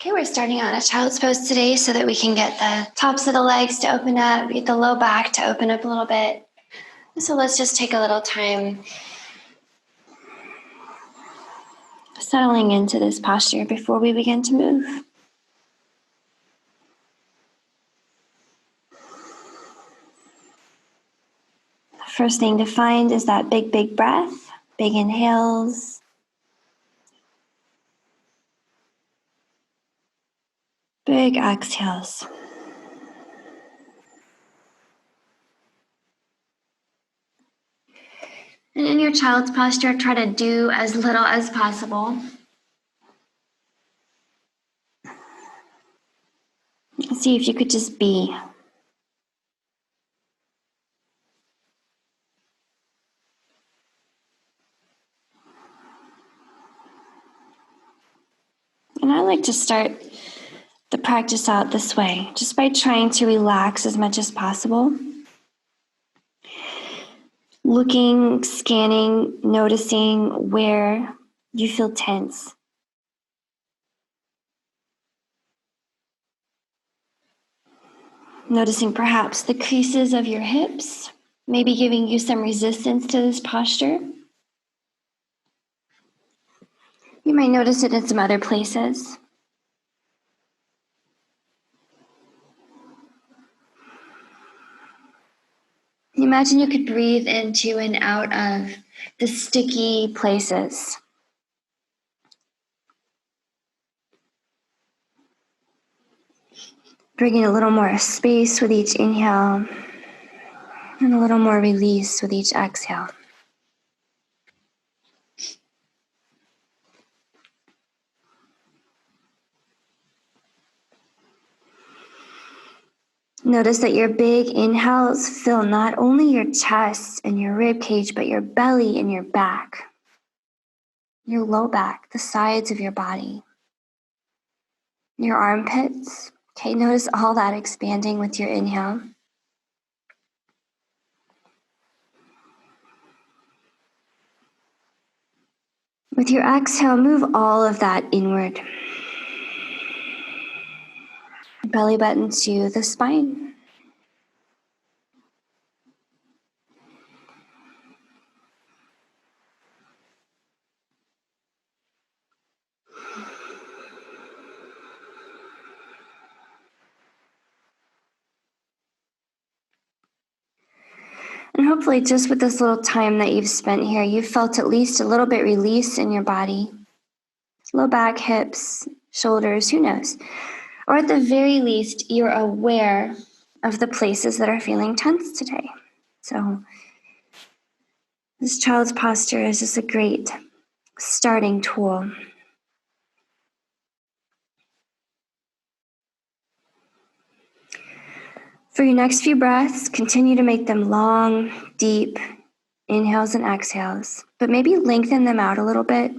Okay, we're starting on a child's pose today so that we can get the tops of the legs to open up, get the low back to open up a little bit. So let's just take a little time settling into this posture before we begin to move. The first thing to find is that big breath, big inhales. Big exhales. And in your child's posture, try to do as little as possible. See if you could just be. And I like to start the practice out this way, just by trying to relax as much as possible. Looking, scanning, noticing where you feel tense. Noticing perhaps the creases of your hips, maybe giving you some resistance to this posture. You might notice it in some other places. Imagine you could breathe into and out of the sticky places. Bringing a little more space with each inhale and a little more release with each exhale. Notice that your big inhales fill not only your chest and your rib cage, but your belly and your back, your low back, the sides of your body, your armpits. Okay, notice all that expanding with your inhale. With your exhale, move all of that inward. Belly button to the spine. And hopefully just with this little time that you've spent here, you've felt at least a little bit release in your body. Low back, hips, shoulders, who knows? Or at the very least, you're aware of the places that are feeling tense today. So this child's posture is just a great starting tool. For your next few breaths, continue to make them long, deep inhales and exhales, but maybe lengthen them out a little bit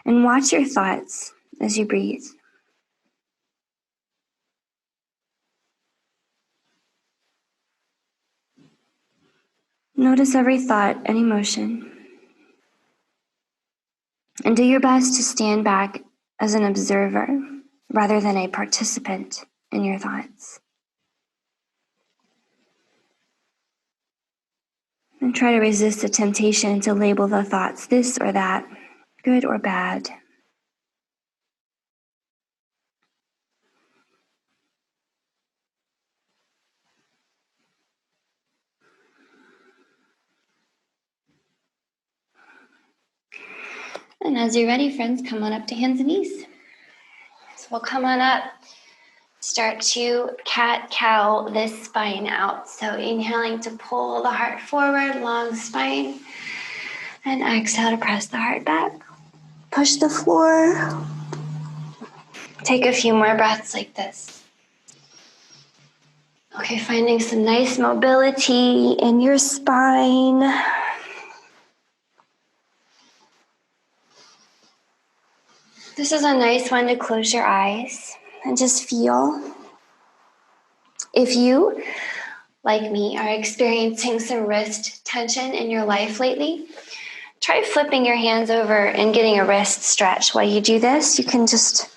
and watch your thoughts as you breathe. Notice every thought and emotion. And do your best to stand back as an observer rather than a participant in your thoughts. And try to resist the temptation to label the thoughts this or that, good or bad. And as you're ready, friends, come on up to hands and knees. So we'll come on up, start to cat-cow this spine out. So inhaling to pull the heart forward, long spine, and exhale to press the heart back. Push the floor. Take a few more breaths like this. Okay, finding some nice mobility in your spine. This is a nice one to close your eyes and just feel. If you, like me, are experiencing some wrist tension in your life lately, try flipping your hands over and getting a wrist stretch. While you do this, you can just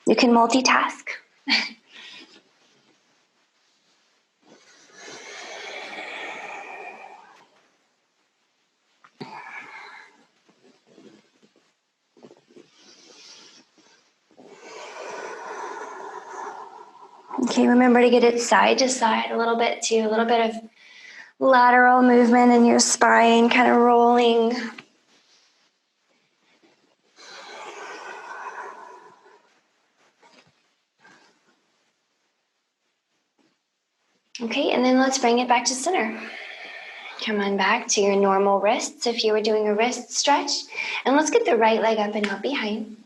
You can multitask. Okay, remember to get it side to side a little bit too, a little bit of lateral movement in your spine, kind of rolling. Okay, and then let's bring it back to center. Come on back to your normal wrists if you were doing a wrist stretch. And let's get the right leg up and out behind.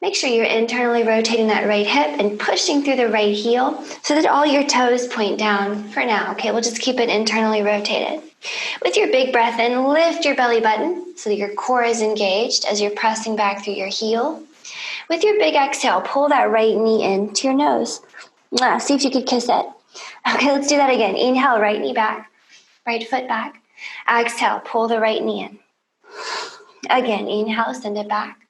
Make sure you're internally rotating that right hip and pushing through the right heel so that all your toes point down for now. Okay, we'll just keep it internally rotated. With your big breath in, lift your belly button so that your core is engaged as you're pressing back through your heel. With your big exhale, pull that right knee into your nose. See if you could kiss it. Okay, let's do that again. Inhale, right knee back, right foot back. Exhale, pull the right knee in. Again, inhale, send it back.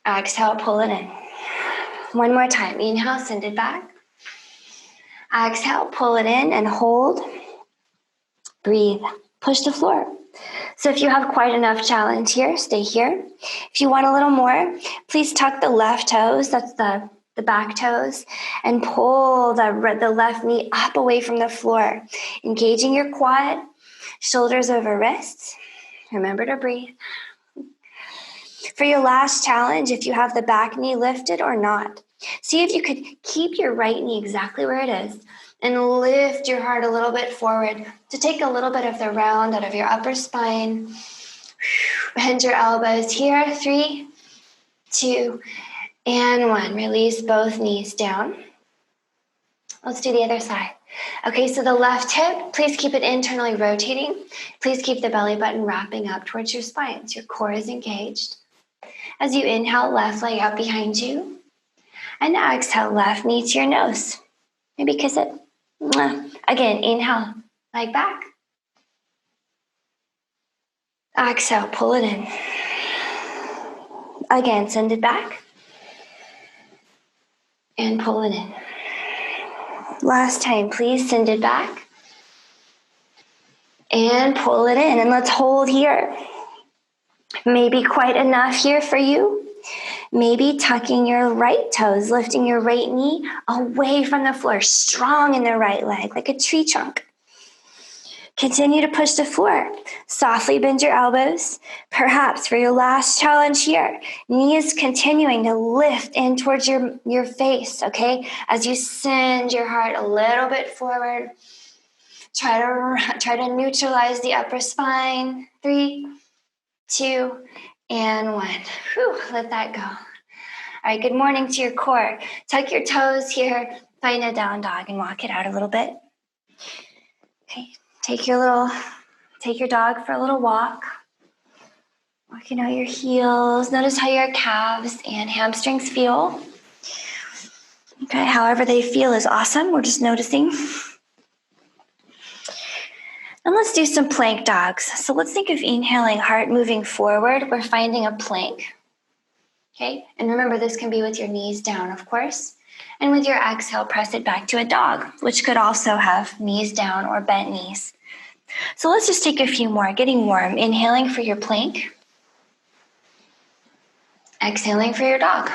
Exhale, pull it in. One more time. Inhale, send it back. Exhale, pull it in and hold. Breathe. Push the floor. So if you have quite enough challenge here, stay here. If you want a little more, please tuck the left toes, that's the back toes, and pull the left knee up away from the floor, engaging your quad, shoulders over wrists. Remember to breathe. For your last challenge, if you have the back knee lifted or not, see if you could keep your right knee exactly where it is and lift your heart a little bit forward to take a little bit of the round out of your upper spine. Bend your elbows here. 3, 2, and 1. Release both knees down. Let's do the other side. Okay, so the left hip, please keep it internally rotating. Please keep the belly button wrapping up towards your spine so your core is engaged. As you inhale, left leg out behind you. And exhale, left knee to your nose. Maybe kiss it. Again, inhale, leg back. Exhale, pull it in. Again, send it back. And pull it in. Last time, please send it back. And pull it in. And let's hold here. Maybe quite enough here for you. Maybe tucking your right toes, lifting your right knee away from the floor, strong in the right leg, like a tree trunk. Continue to push the floor. Softly bend your elbows. Perhaps for your last challenge here, knees continuing to lift in towards your face, okay? As you send your heart a little bit forward. Try to neutralize the upper spine. 3, 2, and 1. Whew, let that go. All right, good morning to your core. Tuck your toes here, find a down dog and walk it out a little bit. Okay, take your dog for a little walk. Walking out your heels. Notice how your calves and hamstrings feel. Okay, however they feel is awesome. We're just noticing. And let's do some plank dogs. So let's think of inhaling, heart moving forward. We're finding a plank. Okay, and remember this can be with your knees down, of course. And with your exhale, press it back to a dog, which could also have knees down or bent knees. So let's just take a few more, getting warm. Inhaling for your plank. Exhaling for your dog.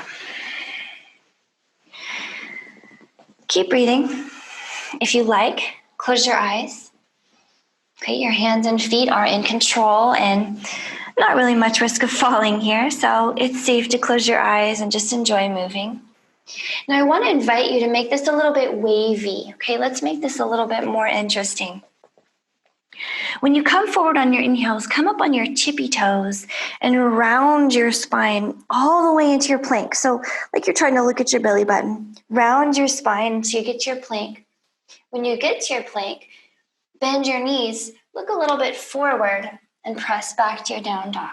Keep breathing. If you like, close your eyes. Okay, your hands and feet are in control and not really much risk of falling here, so it's safe to close your eyes and just enjoy moving. Now I want to invite you to make this a little bit wavy. Okay, let's make this a little bit more interesting. When you come forward on your inhales, come up on your tippy toes and round your spine all the way into your plank. So like you're trying to look at your belly button. Round your spine until you get to your plank. When you get to your plank, bend your knees, look a little bit forward, and press back to your down dog.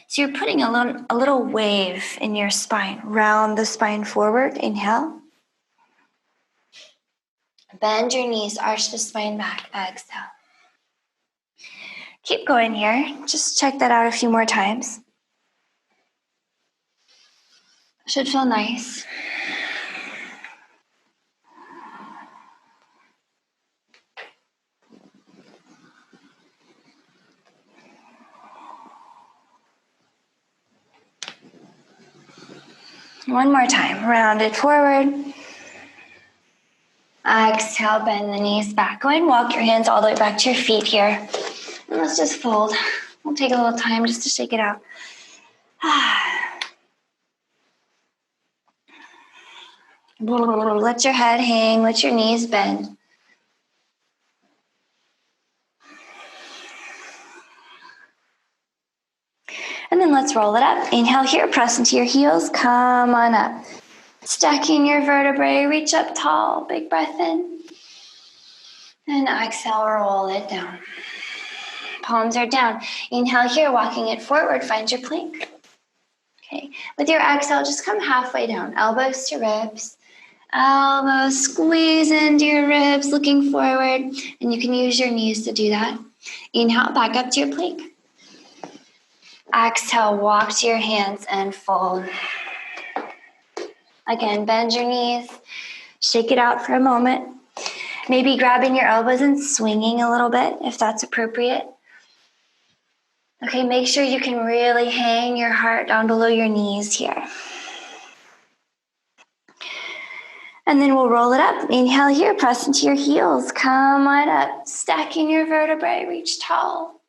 So you're putting a little wave in your spine. Round the spine forward. Inhale. Bend your knees, arch the spine back. Exhale. Keep going here. Just check that out a few more times. Should feel nice. One more time. Round it forward. Exhale, bend the knees back. Go ahead and walk your hands all the way back to your feet here. And let's just fold. We'll take a little time just to shake it out. Let your head hang, let your knees bend. And then let's roll it up. Inhale here, press into your heels, come on up. Stacking your vertebrae, reach up tall, big breath in. And exhale, roll it down. Palms are down. Inhale here, walking it forward, find your plank. Okay, with your exhale, just come halfway down. Elbows to ribs. Elbows squeeze into your ribs, looking forward. And you can use your knees to do that. Inhale, back up to your plank. Exhale, walk to your hands and fold. Again, bend your knees. Shake it out for a moment. Maybe grabbing your elbows and swinging a little bit if that's appropriate. Okay, make sure you can really hang your heart down below your knees here. And then we'll roll it up. Inhale here, press into your heels. Come on up, stacking your vertebrae, reach tall.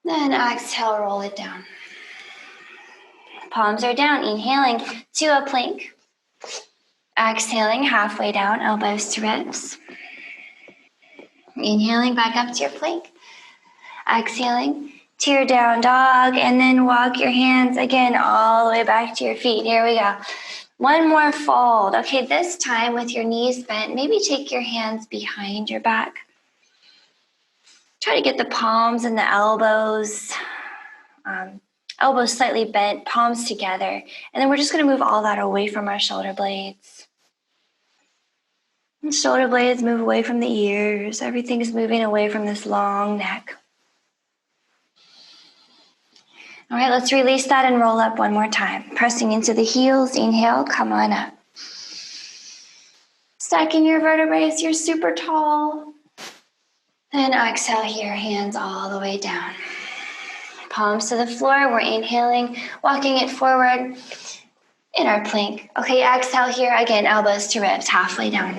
Then exhale, roll it down. Palms are down, inhaling to a plank. Exhaling halfway down, elbows to ribs. Inhaling back up to your plank. Exhaling to your down dog, and then walk your hands again all the way back to your feet. Here we go. One more fold. Okay, this time with your knees bent, maybe take your hands behind your back. Try to get the palms and the elbows, elbows slightly bent, palms together. And then we're just going to move all that away from our shoulder blades. And shoulder blades move away from the ears. Everything is moving away from this long neck. All right, let's release that and roll up one more time. Pressing into the heels, inhale, come on up. Stacking your vertebrae as you're super tall. Then exhale here, hands all the way down. Palms to the floor, we're inhaling, walking it forward in our plank. Okay, exhale here, again, elbows to ribs, halfway down.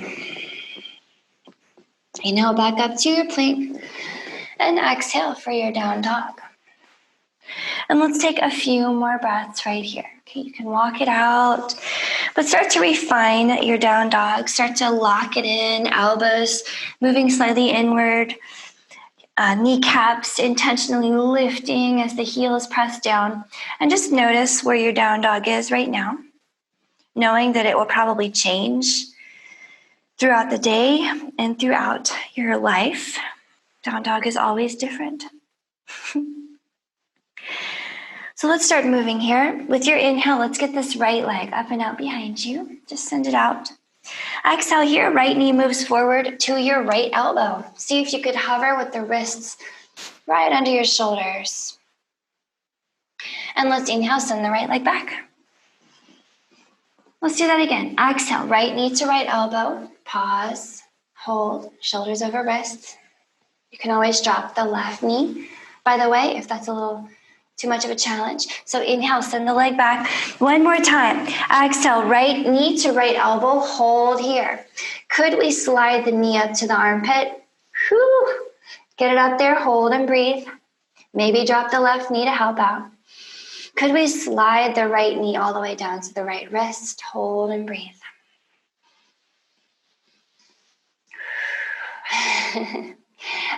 Inhale back up to your plank, and exhale for your down dog. And let's take a few more breaths right here. Okay, you can walk it out, but start to refine your down dog. Start to lock it in, elbows moving slightly inward, kneecaps intentionally lifting as the heels press down. And just notice where your down dog is right now, knowing that it will probably change throughout the day and throughout your life. Down dog is always different. So let's start moving here. With your inhale, let's get this right leg up and out behind you. Just send it out. Exhale here, right knee moves forward to your right elbow. See if you could hover with the wrists right under your shoulders. And let's inhale, send the right leg back. Let's do that again. Exhale, right knee to right elbow. Pause, hold, shoulders over wrists. You can always drop the left knee, by the way, if that's a little too much of a challenge. So inhale, send the leg back. One more time. Exhale, right knee to right elbow. Hold here. Could we slide the knee up to the armpit? Whew. Get it up there, hold and breathe. Maybe drop the left knee to help out. Could we slide the right knee all the way down to the right wrist? Hold and breathe.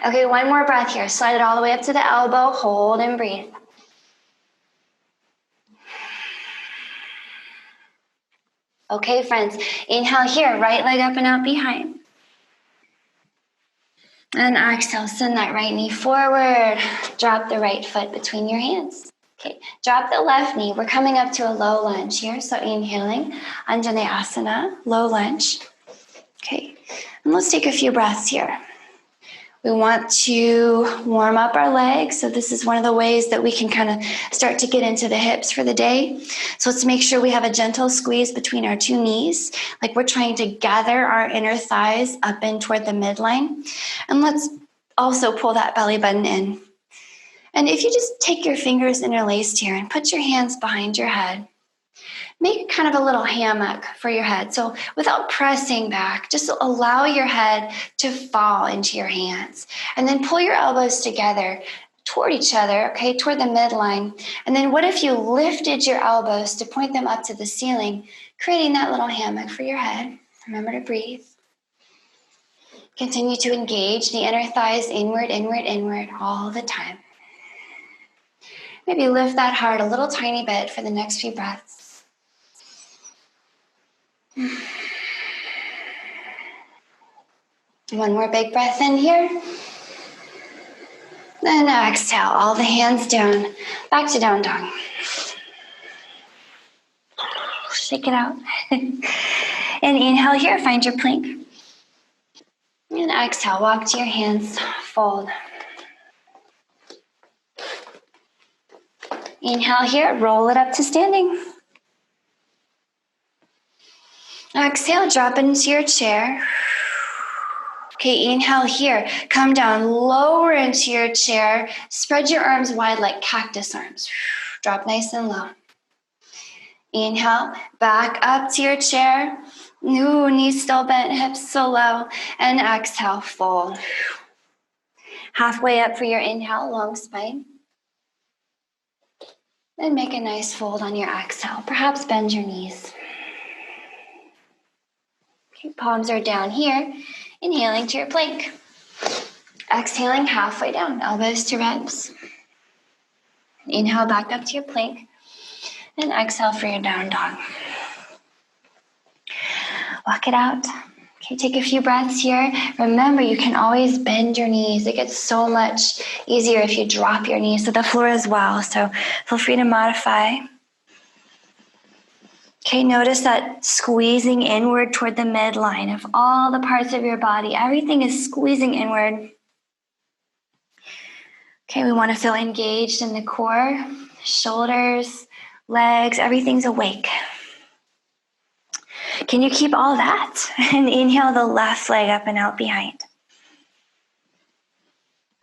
Okay, one more breath here. Slide it all the way up to the elbow. Hold and breathe. Okay, friends, inhale here, right leg up and out behind. And exhale, send that right knee forward. Drop the right foot between your hands. Okay, drop the left knee. We're coming up to a low lunge here. So inhaling, Anjaneyasana, low lunge. Okay, and let's take a few breaths here. We want to warm up our legs. So this is one of the ways that we can kind of start to get into the hips for the day. So let's make sure we have a gentle squeeze between our two knees, like we're trying to gather our inner thighs up in toward the midline. And let's also pull that belly button in. And if you just take your fingers interlaced here and put your hands behind your head, make kind of a little hammock for your head. So without pressing back, just allow your head to fall into your hands. And then pull your elbows together toward each other, okay, toward the midline. And then what if you lifted your elbows to point them up to the ceiling, creating that little hammock for your head? Remember to breathe. Continue to engage the inner thighs inward, inward, inward all the time. Maybe lift that heart a little tiny bit for the next few breaths. One more big breath in here. Then exhale, all the hands down. Back to down dog. Shake it out. And inhale here, find your plank. And exhale, walk to your hands, fold. Inhale here, roll it up to standing. Exhale, drop into your chair. Okay, inhale here, come down, lower into your chair, spread your arms wide like cactus arms. Drop nice and low. Inhale, back up to your chair. Ooh, knees still bent, hips so low. And exhale, fold. Halfway up for your inhale, long spine. Then make a nice fold on your exhale. Perhaps bend your knees. Okay, palms are down here. Inhaling to your plank. Exhaling halfway down, elbows to ribs. Inhale back up to your plank. And exhale for your down dog. Walk it out. Okay, take a few breaths here. Remember, you can always bend your knees. It gets so much easier if you drop your knees to the floor as well. So feel free to modify. Okay, notice that squeezing inward toward the midline of all the parts of your body. Everything is squeezing inward. Okay, we want to feel engaged in the core, shoulders, legs, everything's awake. Can you keep all that? And inhale the left leg up and out behind.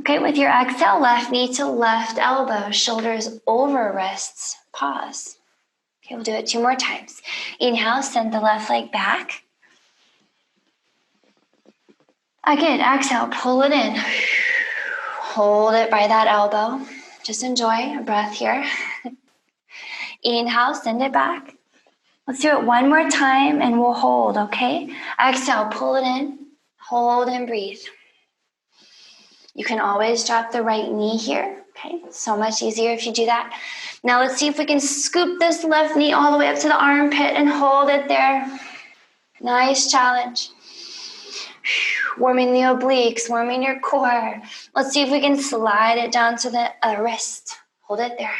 Okay, with your exhale, left knee to left elbow, shoulders over wrists, pause. Okay, we'll do it 2 more times. Inhale, send the left leg back. Again, exhale, pull it in. Hold it by that elbow. Just enjoy a breath here. Inhale, send it back. Let's do it 1 more time and we'll hold, okay? Exhale, pull it in, hold and breathe. You can always drop the right knee here, okay? So much easier if you do that. Now let's see if we can scoop this left knee all the way up to the armpit and hold it there. Nice challenge. Warming the obliques, warming your core. Let's see if we can slide it down to the wrist. Hold it there.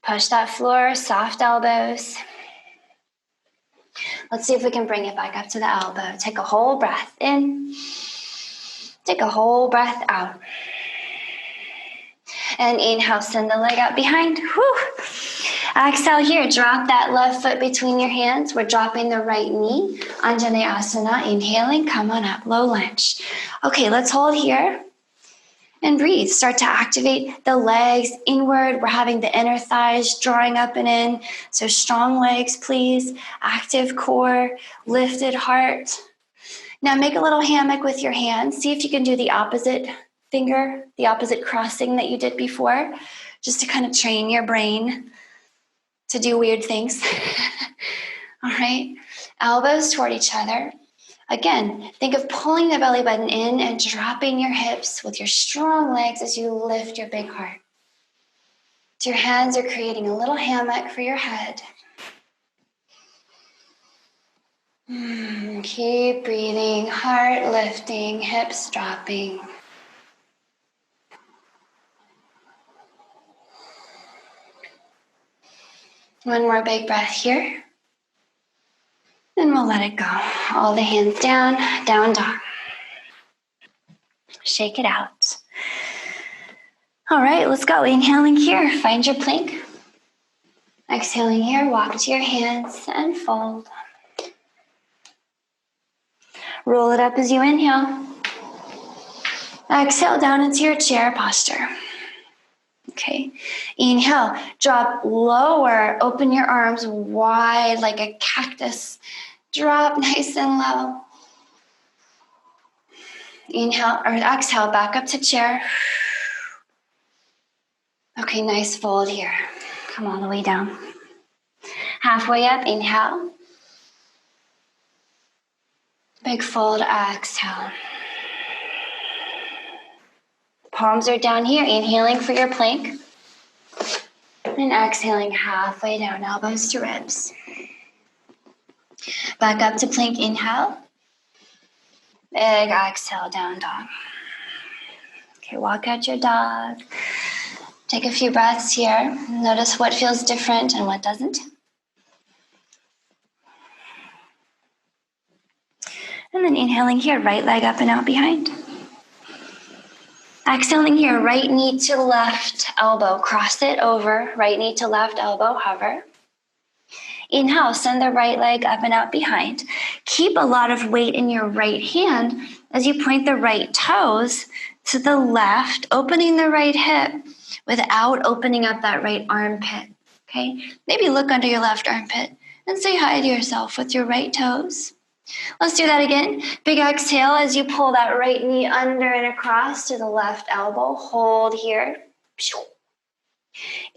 Push that floor, soft elbows. Let's see if we can bring it back up to the elbow. Take a whole breath in. Take a whole breath out. And inhale, send the leg out behind. Whew. Exhale here, drop that left foot between your hands. We're dropping the right knee. Anjaneyasana, inhaling, come on up, low lunge. Okay, let's hold here and breathe. Start to activate the legs inward. We're having the inner thighs drawing up and in. So strong legs, please. Active core, lifted heart. Now make a little hammock with your hands. See if you can do the opposite finger, the opposite crossing that you did before, just to kind of train your brain to do weird things. All right, elbows toward each other. Again, think of pulling the belly button in and dropping your hips with your strong legs as you lift your big heart. So your hands are creating a little hammock for your head. Keep breathing, heart lifting, hips dropping. One more big breath here. And we'll let it go. All the hands down, down dog. Shake it out. All right, let's go. Inhaling here, find your plank. Exhaling here, walk to your hands and fold. Roll it up as you inhale. Exhale down into your chair posture. Okay, inhale, drop lower, open your arms wide like a cactus. Drop nice and low. Inhale or exhale, back up to chair. Okay, nice fold here. Come all the way down. Halfway up, inhale. Big fold, exhale. Palms are down here, inhaling for your plank. And exhaling halfway down, elbows to ribs. Back up to plank, inhale. Big exhale, down dog. Okay, walk out your dog. Take a few breaths here. Notice what feels different and what doesn't. And then inhaling here, right leg up and out behind. Exhaling here, right knee to left elbow, cross it over, right knee to left elbow, hover. Inhale, send the right leg up and out behind. Keep a lot of weight in your right hand as you point the right toes to the left, opening the right hip without opening up that right armpit, okay? Maybe look under your left armpit and say hi to yourself with your right toes. Let's do that again. Big exhale as you pull that right knee under and across to the left elbow. Hold here.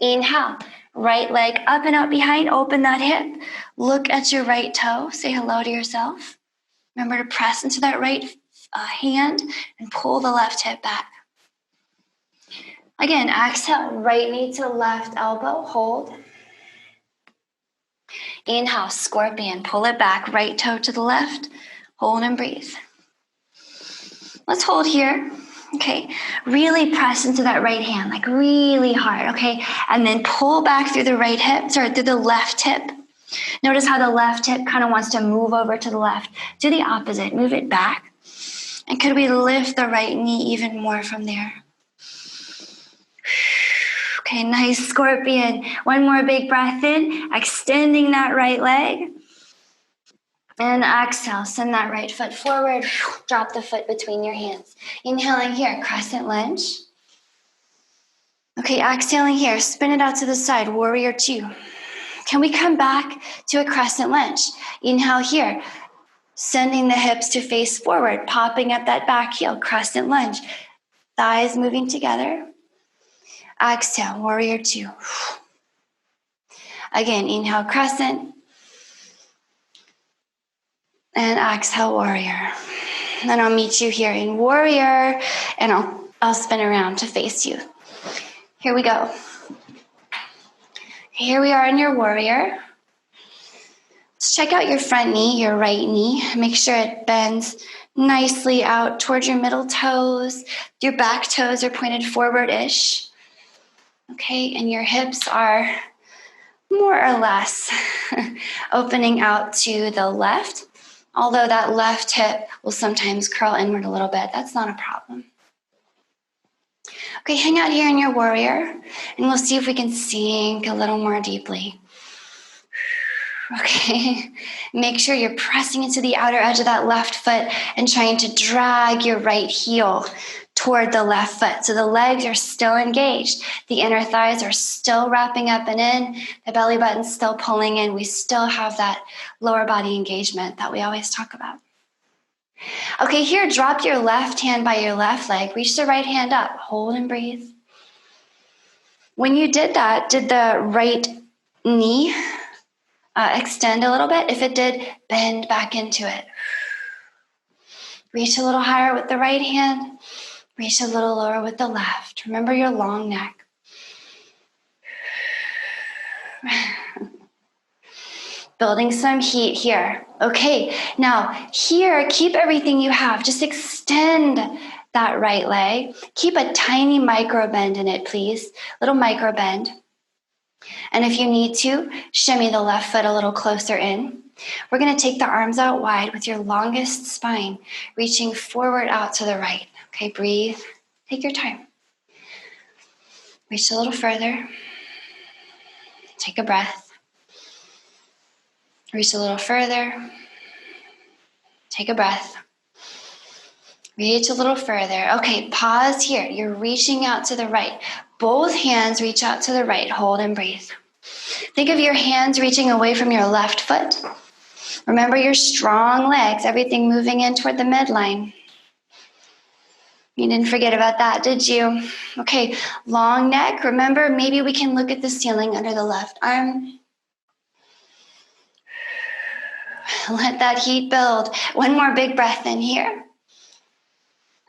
Inhale, right leg up and out behind. Open that hip. Look at your right toe. Say hello to yourself. Remember to press into that right hand and pull the left hip back. Again, exhale, right knee to left elbow. Hold. Inhale, scorpion. Pull it back. Right toe to the left. Hold and breathe. Let's hold here. Okay, really press into that right hand, like really hard, okay? And then pull back through the right hip, through the left hip. Notice how the left hip kind of wants to move over to the left. Do the opposite, move it back. And could we lift the right knee even more from there? Okay, nice scorpion. One more big breath in, extending that right leg. And exhale, send that right foot forward. Drop the foot between your hands. Inhaling here, crescent lunge. Okay, exhaling here, spin it out to the side, warrior two. Can we come back to a crescent lunge? Inhale here, sending the hips to face forward, popping up that back heel, crescent lunge. Thighs moving together. Exhale, warrior two. Again, inhale, crescent. And exhale, warrior. Then I'll meet you here in warrior, and I'll spin around to face you. Here we go. Here we are in your warrior. Let's check out your front knee, your right knee. Make sure it bends nicely out towards your middle toes. Your back toes are pointed forward-ish. Okay, and your hips are more or less opening out to the left. Although that left hip will sometimes curl inward a little bit, that's not a problem. Okay, hang out here in your warrior, and we'll see if we can sink a little more deeply. Okay, make sure you're pressing into the outer edge of that left foot and trying to drag your right heel toward the left foot. So the legs are still engaged. The inner thighs are still wrapping up and in. The belly button's still pulling in. We still have that lower body engagement that we always talk about. Okay, here, drop your left hand by your left leg. Reach the right hand up. Hold and breathe. When you did that, did the right knee extend a little bit? If it did, bend back into it. Reach a little higher with the right hand. Reach a little lower with the left. Remember your long neck. Building some heat here. Okay, now here, keep everything you have. Just extend that right leg. Keep a tiny micro bend in it, please. Little micro bend. And if you need to, shimmy the left foot a little closer in. We're going to take the arms out wide with your longest spine, reaching forward out to the right. Okay, breathe. Take your time. Reach a little further. Take a breath. Reach a little further. Take a breath. Reach a little further. Okay, pause here. You're reaching out to the right. Both hands reach out to the right. Hold and breathe. Think of your hands reaching away from your left foot. Remember your strong legs, everything moving in toward the midline. You didn't forget about that, did you? Okay, long neck. Remember, maybe we can look at the ceiling under the left arm. Let that heat build. One more big breath in here.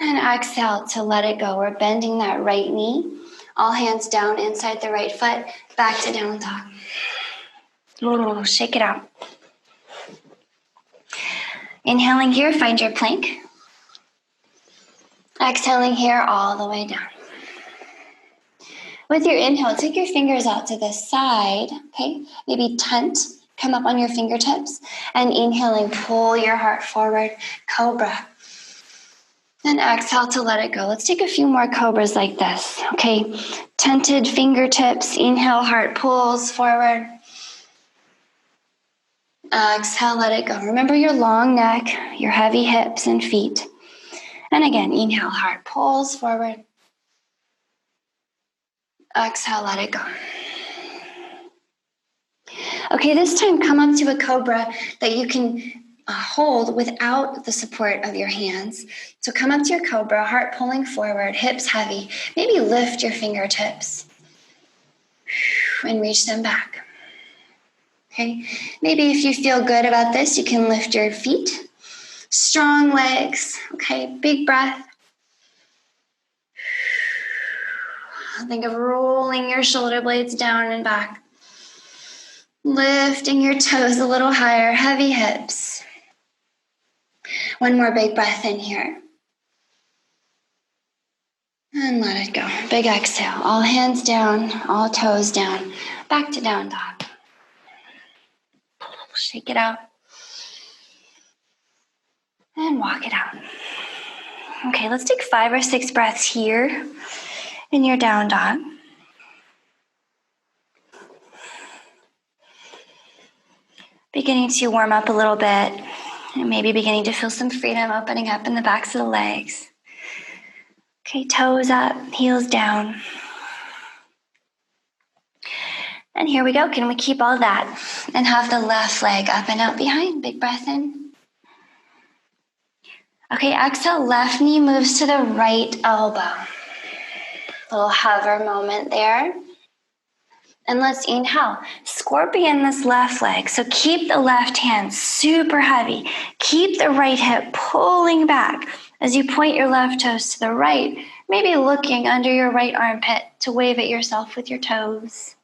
And exhale to let it go. We're bending that right knee. All hands down inside the right foot. Back to down dog. Shake it out. Inhaling here, find your plank. Exhaling here all the way down. With your inhale, take your fingers out to the side, okay? Maybe tent, come up on your fingertips. And inhaling, pull your heart forward, cobra. Then exhale to let it go. Let's take a few more cobras like this, okay? Tented fingertips, inhale, heart pulls forward. Exhale, let it go. Remember your long neck, your heavy hips and feet. And again, inhale, heart pulls forward. Exhale, let it go. Okay, this time come up to a cobra that you can hold without the support of your hands. So come up to your cobra, heart pulling forward, hips heavy. Maybe lift your fingertips and reach them back. Okay, maybe if you feel good about this, you can lift your feet. Strong legs. Okay, big breath. Think of rolling your shoulder blades down and back. Lifting your toes a little higher, heavy hips. One more big breath in here. And let it go. Big exhale. All hands down, all toes down. Back to down dog. Shake it out. And walk it out. Okay, let's take 5 or 6 breaths here in your down dog. Beginning to warm up a little bit. And maybe beginning to feel some freedom opening up in the backs of the legs. Okay, toes up, heels down. And here we go. Can we keep all that and have the left leg up and out behind? Big breath in. Okay, exhale, left knee moves to the right elbow. A little hover moment there. And let's inhale. Scorpion this left leg. So keep the left hand super heavy. Keep the right hip pulling back as you point your left toes to the right, maybe looking under your right armpit to wave at yourself with your toes.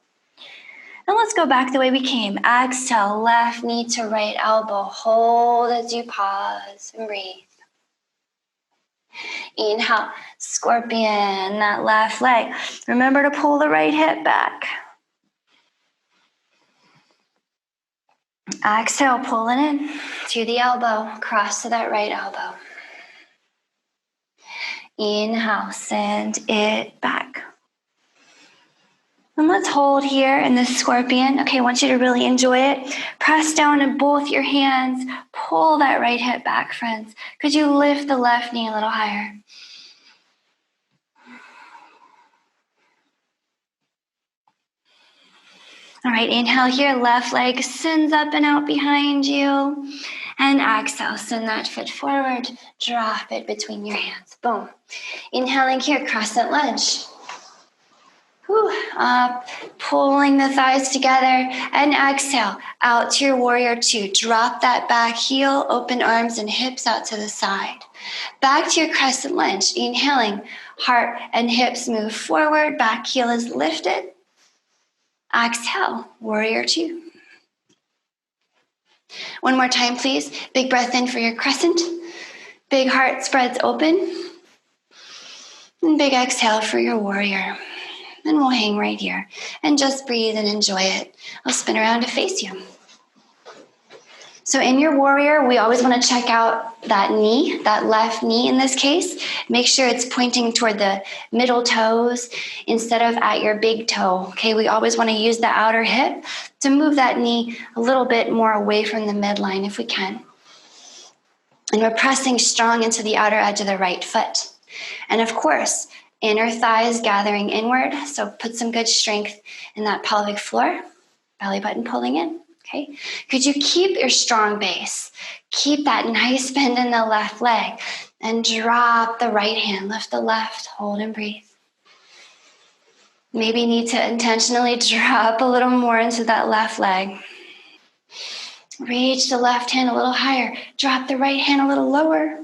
And let's go back the way we came. Exhale, left knee to right elbow. Hold as you pause and breathe. Inhale, scorpion, that left leg. Remember to pull the right hip back. Exhale, pull it in to the elbow, cross to that right elbow. Inhale, send it back. And let's hold here in this scorpion. Okay, I want you to really enjoy it. Press down in both your hands. Pull that right hip back, friends. Could you lift the left knee a little higher? All right, inhale here, left leg sends up and out behind you. And exhale, send that foot forward, drop it between your hands. Boom. Inhaling here, crescent lunge. Up, pulling the thighs together. And exhale, out to your warrior two. Drop that back heel, open arms and hips out to the side. Back to your crescent lunge. Inhaling, heart and hips move forward, back heel is lifted. Exhale, warrior two. One more time, please. Big breath in for your crescent. Big heart spreads open. And big exhale for your warrior. And we'll hang right here. And just breathe and enjoy it. I'll spin around to face you. So in your warrior, we always want to check out that knee, that left knee in this case. Make sure it's pointing toward the middle toes instead of at your big toe. Okay, we always want to use the outer hip to move that knee a little bit more away from the midline if we can. And we're pressing strong into the outer edge of the right foot. And of course, inner thighs gathering inward. So put some good strength in that pelvic floor, belly button pulling in. Okay. Could you keep your strong base? Keep that nice bend in the left leg and drop the right hand. Lift the left, hold and breathe. Maybe need to intentionally drop a little more into that left leg. Reach the left hand a little higher. Drop the right hand a little lower.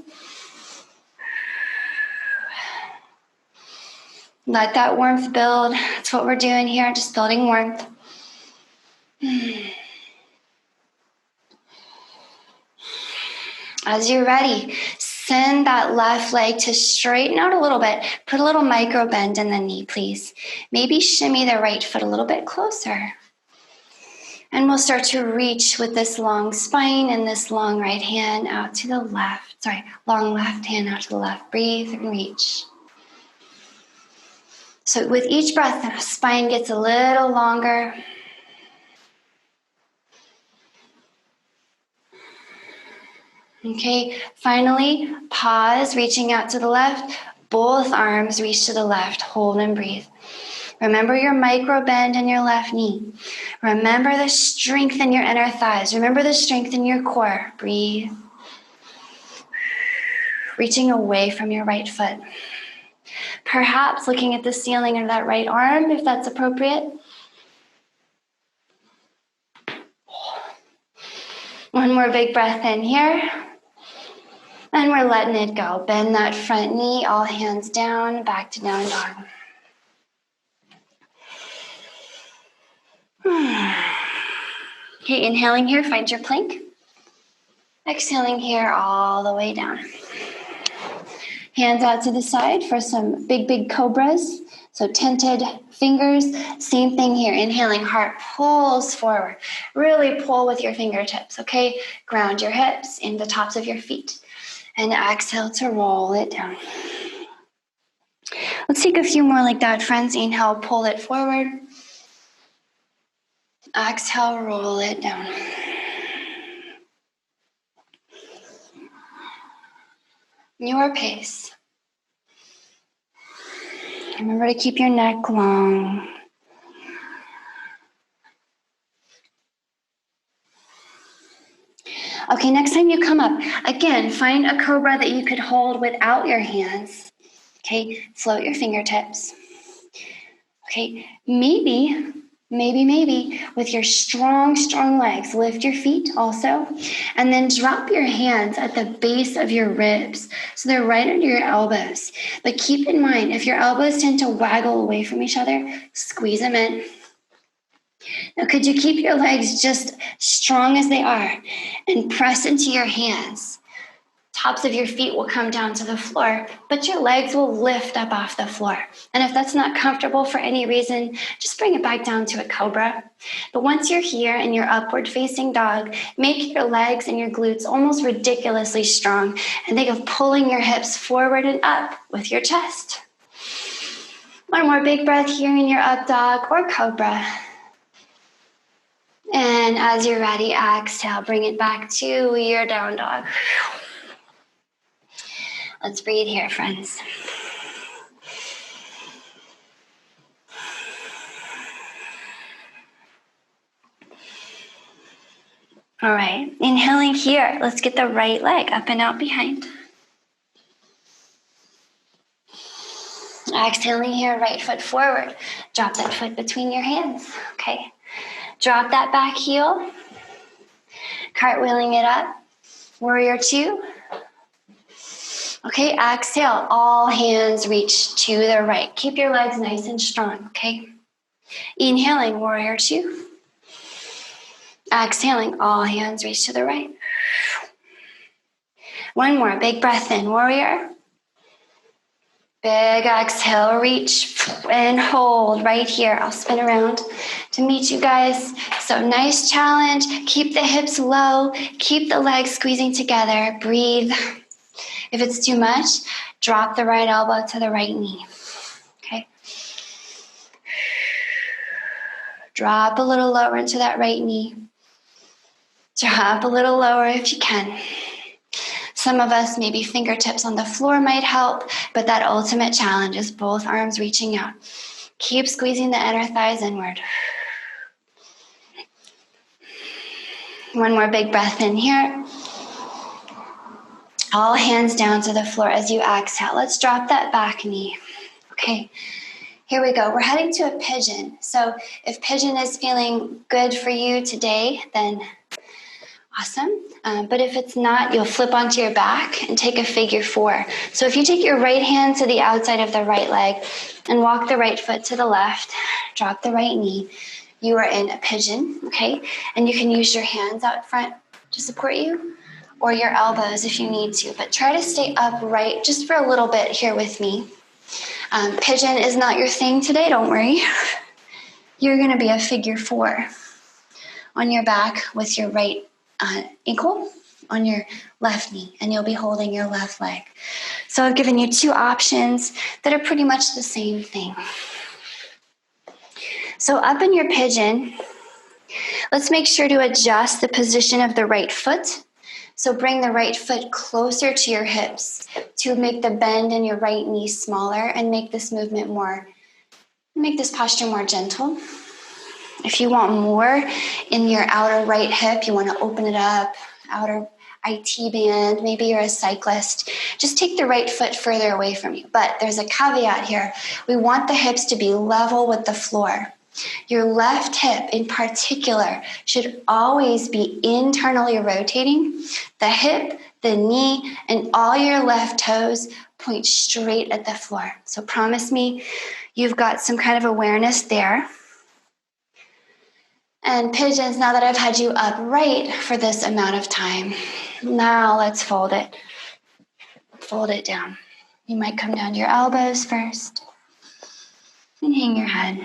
Let that warmth build. That's what we're doing here, just building warmth. As you're ready, send that left leg to straighten out a little bit. Put a little micro bend in the knee, please. Maybe shimmy the right foot a little bit closer. And we'll start to reach with this long spine and this long right hand out to the left. Long left hand out to the left. Breathe and reach. So with each breath, the spine gets a little longer. Okay, finally, pause, reaching out to the left. Both arms reach to the left. Hold and breathe. Remember your micro bend in your left knee. Remember the strength in your inner thighs. Remember the strength in your core. Breathe. Reaching away from your right foot. Perhaps looking at the ceiling of that right arm, if that's appropriate. One more big breath in here. And we're letting it go. Bend that front knee, all hands down, back to down dog. Okay, inhaling here, find your plank. Exhaling here, all the way down. Hands out to the side for some big, big cobras. So tented fingers, same thing here. Inhaling, heart pulls forward. Really pull with your fingertips, okay? Ground your hips in the tops of your feet. And exhale to roll it down. Let's take a few more like that, friends. Inhale, pull it forward. Exhale, roll it down. Your pace. Remember to keep your neck long. Okay, next time you come up, again, find a cobra that you could hold without your hands. Okay, float your fingertips. Okay, maybe, with your strong legs, lift your feet also, and then drop your hands at the base of your ribs. So they're right under your elbows. But keep in mind, if your elbows tend to waggle away from each other, squeeze them in. Now, could you keep your legs just strong as they are and press into your hands? Tops of your feet will come down to the floor, but your legs will lift up off the floor. And if that's not comfortable for any reason, just bring it back down to a cobra. But once you're here in your upward facing dog, make your legs and your glutes almost ridiculously strong and think of pulling your hips forward and up with your chest. One more big breath here in your up dog or cobra. And as you're ready, exhale, bring it back to your down dog. Let's breathe here, friends. All right, inhaling here. Let's get the right leg up and out behind. Exhaling here, right foot forward. Drop that foot between your hands, okay? Drop that back heel. Cartwheeling it up. Warrior two. Okay, exhale. All hands reach to the right. Keep your legs nice and strong, okay? Inhaling, warrior two. Exhaling, all hands reach to the right. One more, big breath in, warrior. Big exhale, reach and hold right here. I'll spin around to meet you guys. So nice challenge. Keep the hips low. Keep the legs squeezing together. Breathe. If it's too much, drop the right elbow to the right knee. Okay. Drop a little lower into that right knee. Drop a little lower if you can. Some of us, maybe fingertips on the floor might help, but that ultimate challenge is both arms reaching out. Keep squeezing the inner thighs inward. One more big breath in here. All hands down to the floor as you exhale. Let's drop that back knee. Okay, here we go. We're heading to a pigeon. So if pigeon is feeling good for you today, then awesome. But if it's not, you'll flip onto your back and take a figure four. So if you take your right hand to the outside of the right leg and walk the right foot to the left, drop the right knee, you are in a pigeon, okay? And you can use your hands out front to support you or your elbows if you need to. But try to stay upright just for a little bit here with me. Pigeon is not your thing today, don't worry. You're gonna be a figure four on your back with your right ankle on your left knee, and you'll be holding your left leg. So I've given you two options that are pretty much the same thing. So up in your pigeon, let's make sure to adjust the position of the right foot. So bring the right foot closer to your hips to make the bend in your right knee smaller and make this movement make this posture more gentle. If you want more in your outer right hip, you want to open it up, outer IT band, maybe you're a cyclist, just take the right foot further away from you. But there's a caveat here. We want the hips to be level with the floor. Your left hip in particular should always be internally rotating. The hip, the knee, and all your left toes point straight at the floor. So promise me you've got some kind of awareness there. And pigeons, now that I've had you upright for this amount of time, now let's fold it. Fold it down. You might come down to your elbows first and hang your head.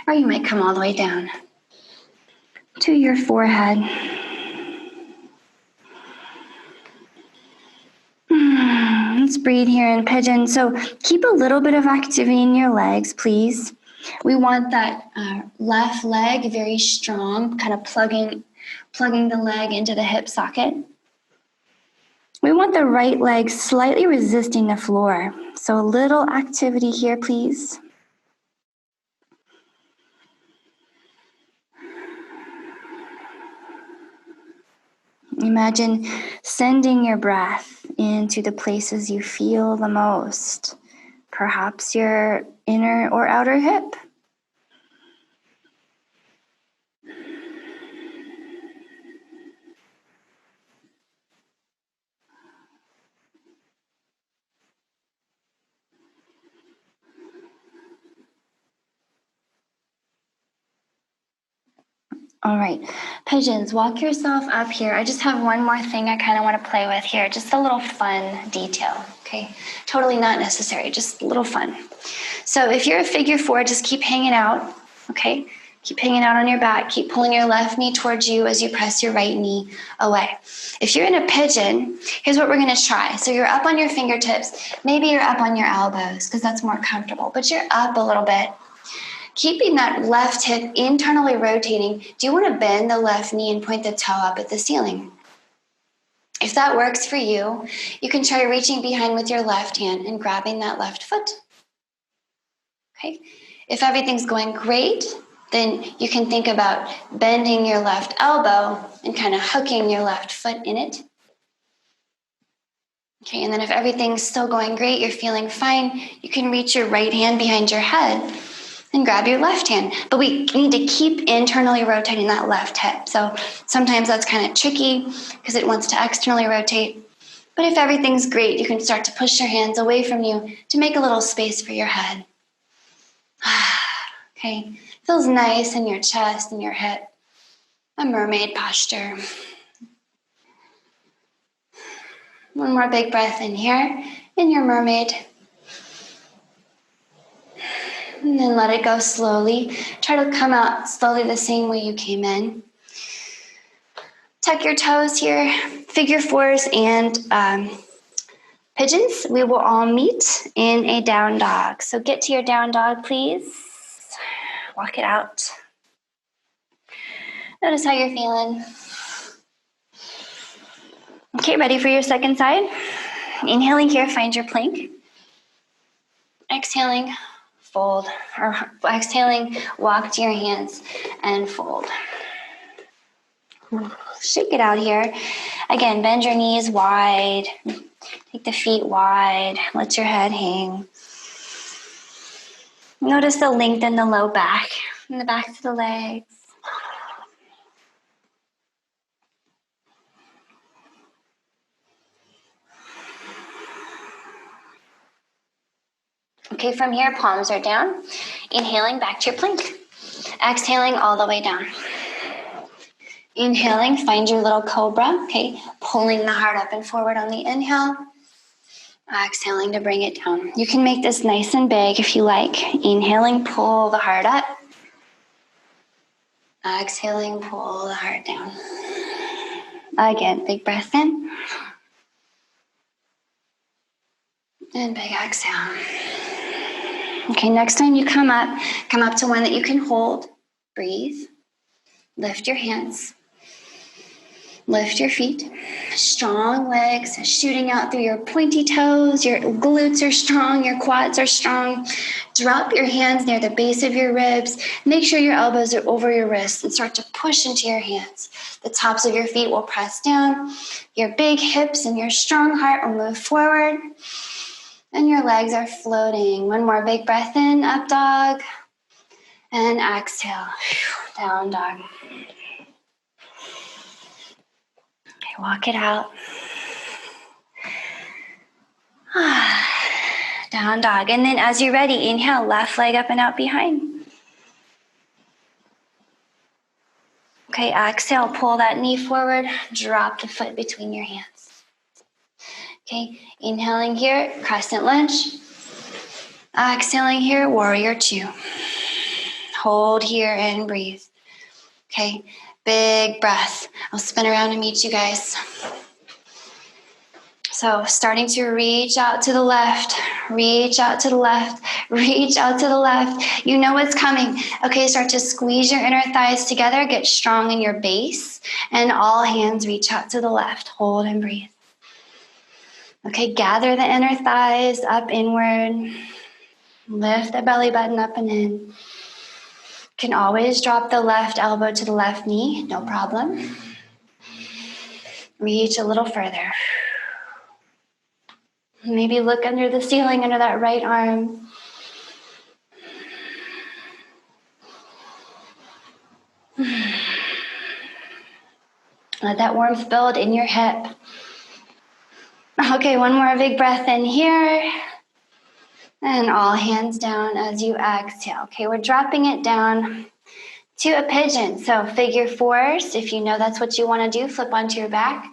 Or you might come all the way down to your forehead. Let's breathe here in pigeon. So keep a little bit of activity in your legs, please. We want that left leg very strong, kind of plugging the leg into the hip socket. We want the right leg slightly resisting the floor. So a little activity here, please. Imagine sending your breath into the places you feel the most. Perhaps your inner or outer hip. All right, pigeons, walk yourself up here. I just have one more thing I kind of want to play with here. Just a little fun detail, okay? Totally not necessary, just a little fun. So if you're a figure four, just keep hanging out, okay? Keep hanging out on your back. Keep pulling your left knee towards you as you press your right knee away. If you're in a pigeon, here's what we're going to try. So you're up on your fingertips. Maybe you're up on your elbows because that's more comfortable, but you're up a little bit. Keeping that left hip internally rotating, do you want to bend the left knee and point the toe up at the ceiling? If that works for you, you can try reaching behind with your left hand and grabbing that left foot. Okay. If everything's going great, then you can think about bending your left elbow and kind of hooking your left foot in it. Okay, and then if everything's still going great, you're feeling fine, you can reach your right hand behind your head and grab your left hand. But we need to keep internally rotating that left hip. So sometimes that's kind of tricky because it wants to externally rotate. But if everything's great, you can start to push your hands away from you to make a little space for your head. Okay, feels nice in your chest and your hip. A mermaid posture. One more big breath in here, in your mermaid. And then let it go slowly. Try to come out slowly the same way you came in. Tuck your toes here, figure fours and pigeons. We will all meet in a down dog. So get to your down dog, please. Walk it out. Notice how you're feeling. Okay, ready for your second side? Inhaling here, find your plank. Exhaling, fold. Or exhaling, walk to your hands and fold. Shake it out here. Again, bend your knees wide. Take the feet wide. Let your head hang. Notice the length in the low back, in the backs of the legs. Okay, from here, palms are down. Inhaling, back to your plank. Exhaling all the way down. Inhaling, find your little cobra, okay? Pulling the heart up and forward on the inhale. Exhaling to bring it down. You can make this nice and big if you like. Inhaling, pull the heart up. Exhaling, pull the heart down. Again, big breath in. And big exhale. Okay, next time you come up to one that you can hold. Breathe. Lift your hands. Lift your feet. Strong legs shooting out through your pointy toes. Your glutes are strong. Your quads are strong. Drop your hands near the base of your ribs. Make sure your elbows are over your wrists and start to push into your hands. The tops of your feet will press down. Your big hips and your strong heart will move forward. And your legs are floating. One more big breath in, up dog. And exhale, down dog. Okay, walk it out. Down dog. And then as you're ready, inhale, left leg up and out behind. Okay, exhale, pull that knee forward. Drop the foot between your hands. Okay, inhaling here, crescent lunge. Exhaling here, warrior two. Hold here and breathe. Okay, big breath. I'll spin around and meet you guys. So starting to reach out to the left, reach out to the left, reach out to the left. You know what's coming. Okay, start to squeeze your inner thighs together. Get strong in your base. And all hands reach out to the left. Hold and breathe. Okay, gather the inner thighs up inward. Lift the belly button up and in. Can always drop the left elbow to the left knee, no problem. Reach a little further. Maybe look under the ceiling, under that right arm. Let that warmth build in your hip. Okay, one more big breath in here. And all hands down as you exhale. Okay, we're dropping it down to a pigeon. So figure fours, if you know that's what you want to do, flip onto your back.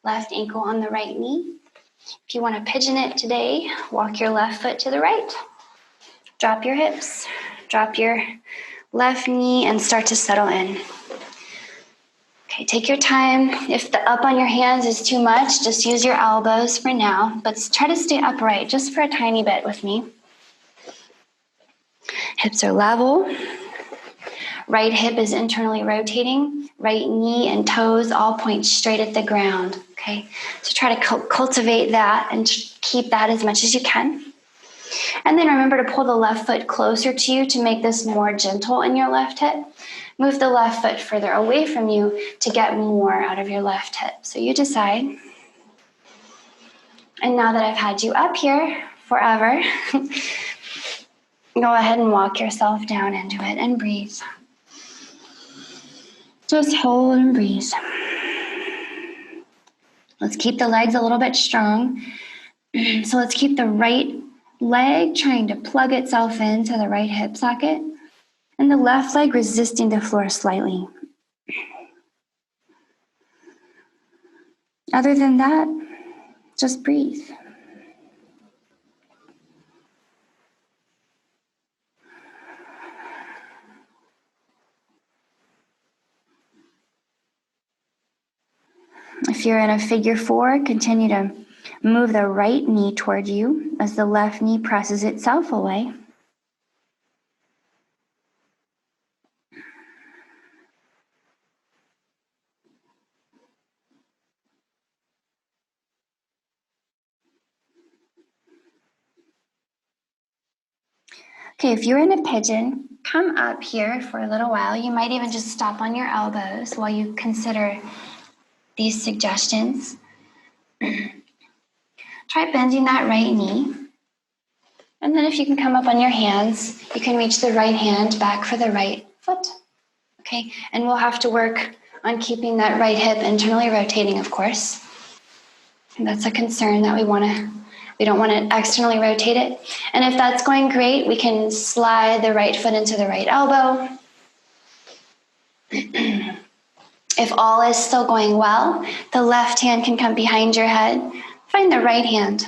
Left ankle on the right knee. If you want to pigeon it today, walk your left foot to the right. Drop your hips. Drop your left knee and start to settle in. Okay, take your time. If the up on your hands is too much, just use your elbows for now, but try to stay upright just for a tiny bit with me. Hips are level. Right hip is internally rotating. Right knee and toes all point straight at the ground. Okay, so try to cultivate that and keep that as much as you can. And then remember to pull the left foot closer to you to make this more gentle in your left hip. Move the left foot further away from you to get more out of your left hip. So you decide. And now that I've had you up here forever, go ahead and walk yourself down into it and breathe. Just hold and breathe. Let's keep the legs a little bit strong. So let's keep the right leg trying to plug itself into the right hip socket, and the left leg resisting the floor slightly. Other than that, just breathe. If you're in a figure four, continue to move the right knee toward you as the left knee presses itself away. Okay, if you're in a pigeon, come up here for a little while. You might even just stop on your elbows while you consider these suggestions. Try bending that right knee. And then if you can come up on your hands, you can reach the right hand back for the right foot. Okay, and we'll have to work on keeping that right hip internally rotating, of course. And that's a concern that we don't want to externally rotate it. And if that's going great, we can slide the right foot into the right elbow. If all is still going well, the left hand can come behind your head. Find the right hand.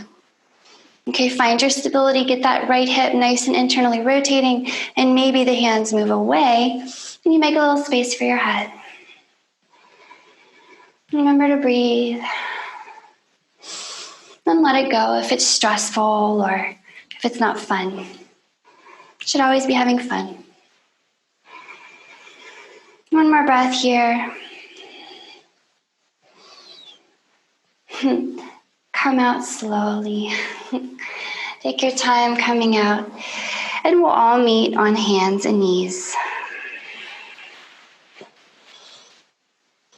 Okay, find your stability, get that right hip nice and internally rotating, and maybe the hands move away, and you make a little space for your head. Remember to breathe. And let it go if it's stressful or if it's not fun. You should always be having fun. One more breath here. Come out slowly. Take your time coming out. And we'll all meet on hands and knees.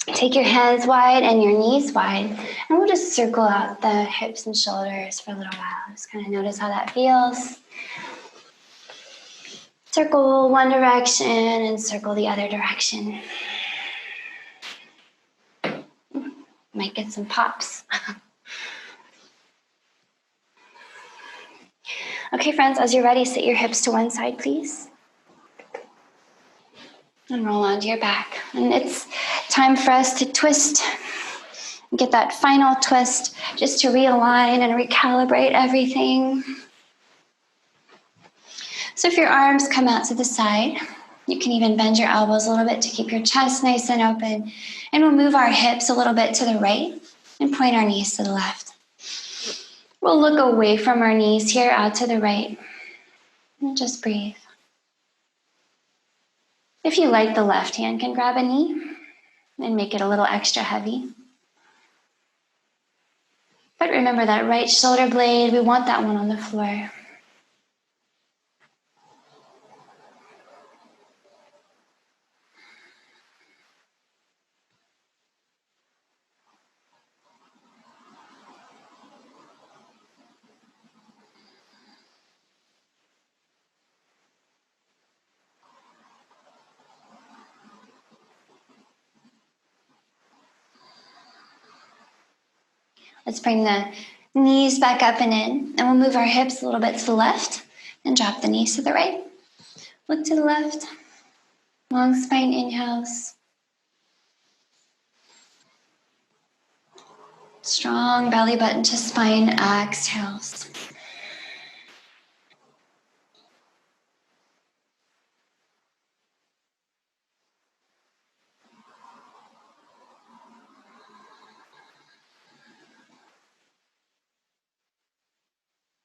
Take your hands wide and your knees wide. And we'll just circle out the hips and shoulders for a little while. Just kind of notice how that feels. Circle one direction and circle the other direction. Might get some pops. Okay, friends, as you're ready, sit your hips to one side, please. And roll onto your back. And it's time for us to twist. Get that final twist just to realign and recalibrate everything. So if your arms come out to the side, you can even bend your elbows a little bit to keep your chest nice and open. And we'll move our hips a little bit to the right and point our knees to the left. We'll look away from our knees here out to the right and just breathe. If you like, the left hand can grab a knee and make it a little extra heavy. But remember that right shoulder blade, we want that one on the floor. Let's bring the knees back up and in, and we'll move our hips a little bit to the left and drop the knees to the right. Look to the left. Long spine inhales. Strong belly button to spine exhales.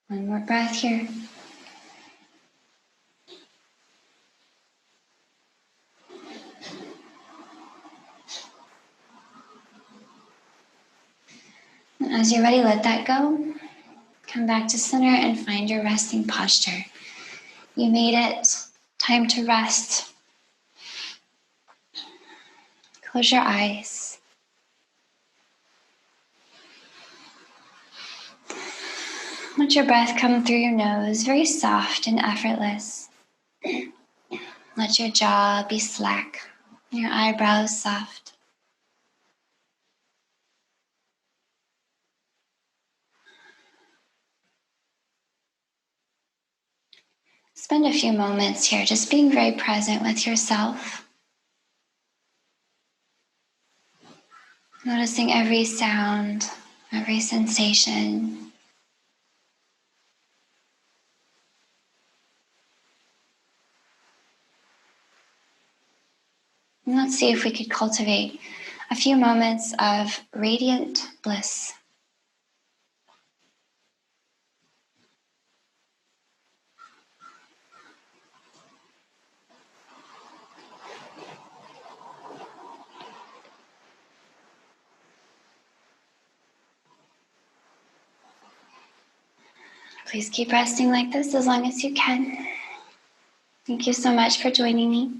One more breath here. And as you're ready, let that go. Come back to center and find your resting posture. You made it. Time to rest. Close your eyes. Let your breath come through your nose, very soft and effortless. Let your jaw be slack, your eyebrows soft. Spend a few moments here just being very present with yourself. Noticing every sound, every sensation. And let's see if we could cultivate a few moments of radiant bliss. Please keep resting like this as long as you can. Thank you so much for joining me.